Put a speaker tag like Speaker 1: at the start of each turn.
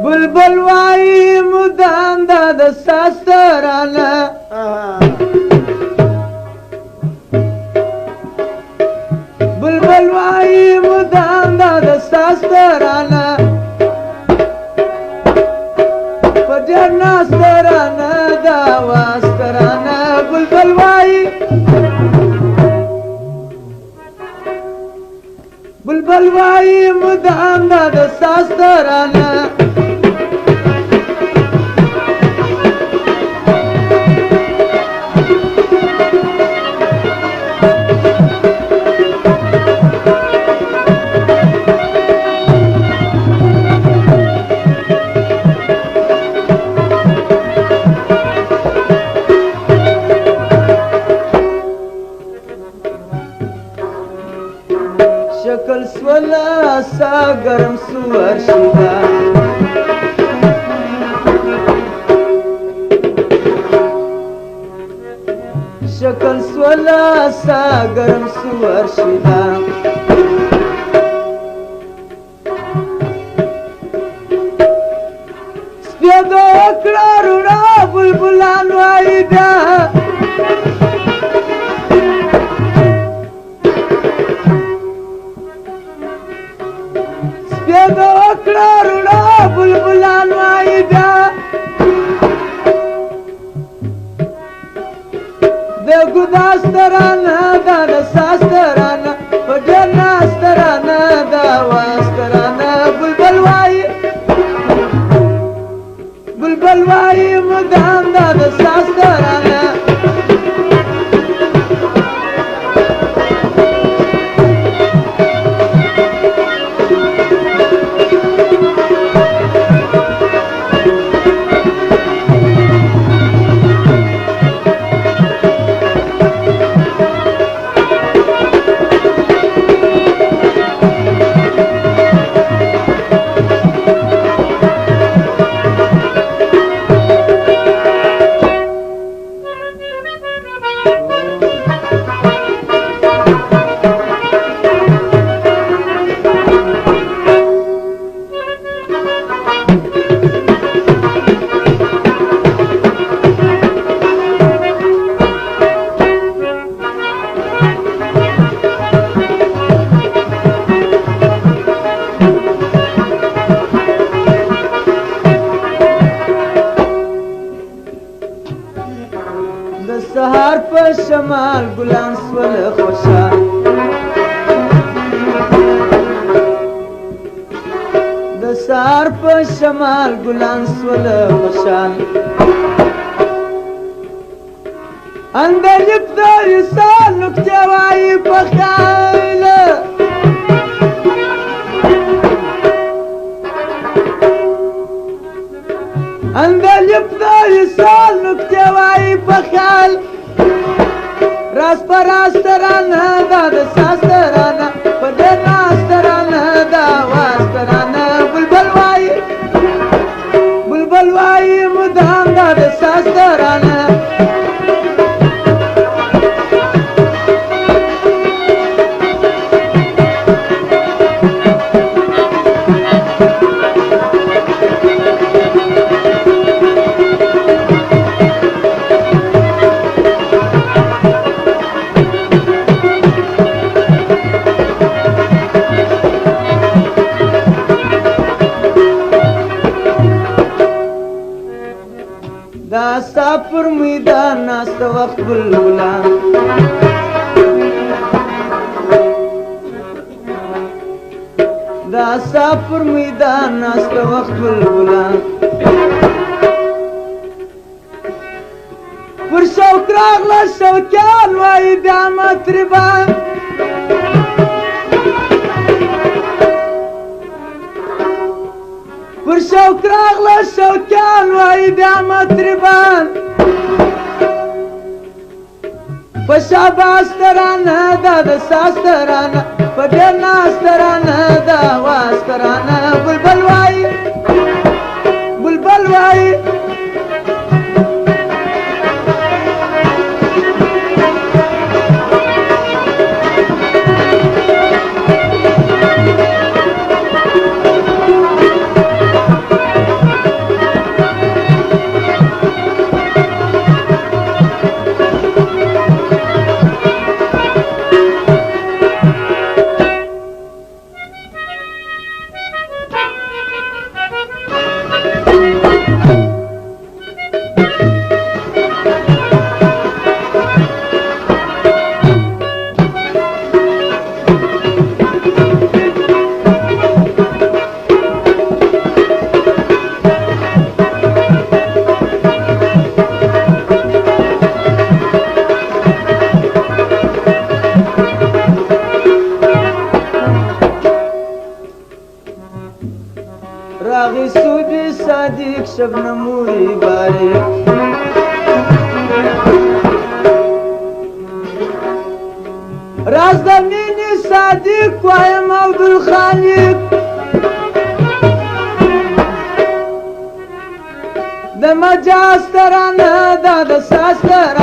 Speaker 1: بلبل وای مدام د ساسترانه بلبل وای مدام د ساسترانه پدر ناسترانه دا واسترانه بلبل وای بلبل وای مدام د ساسترانه شکل سولا سا گرم سوار شدا شکل سولا سا گرم سوار شدا سپیدو اکڑا روڑا بلبلان وائی بیا سپیدو اکڑا روڑا بلبلان وائی بیا د ګداسترانه دا د ساسترانه په جناسترانه دا واسترانه بلبل وای مدام دا د ساسترانه د سهار په شمال ګلان سول خوشحال د سهار په شمال ګلان سول خوشحال اندر یفتر سال نکته وای په خیال اندر یفتر سال نکته وای په خیال راس پر راسترانه دا د ساسترانه په دې ناسترانه دا واسترانه بلبل وای مدام دا د ساسترانه دا ستا پر میدان ناست وقت بلبلان دا ستا پر میدان ناست وقت بلبلان پر شوق راغله شوقیان وای بیا مطربان پر شوق راغله شوقیان وای بیا مطربان په شاباس ترانه دا د ساسترانه په دې ناسترانه دا واسترانه بلبل وای راغی سودی صادق شبنموی باریک راز د مینې صادق وایم عبدالخالق د مجاز ترانه دا د ساز ترانه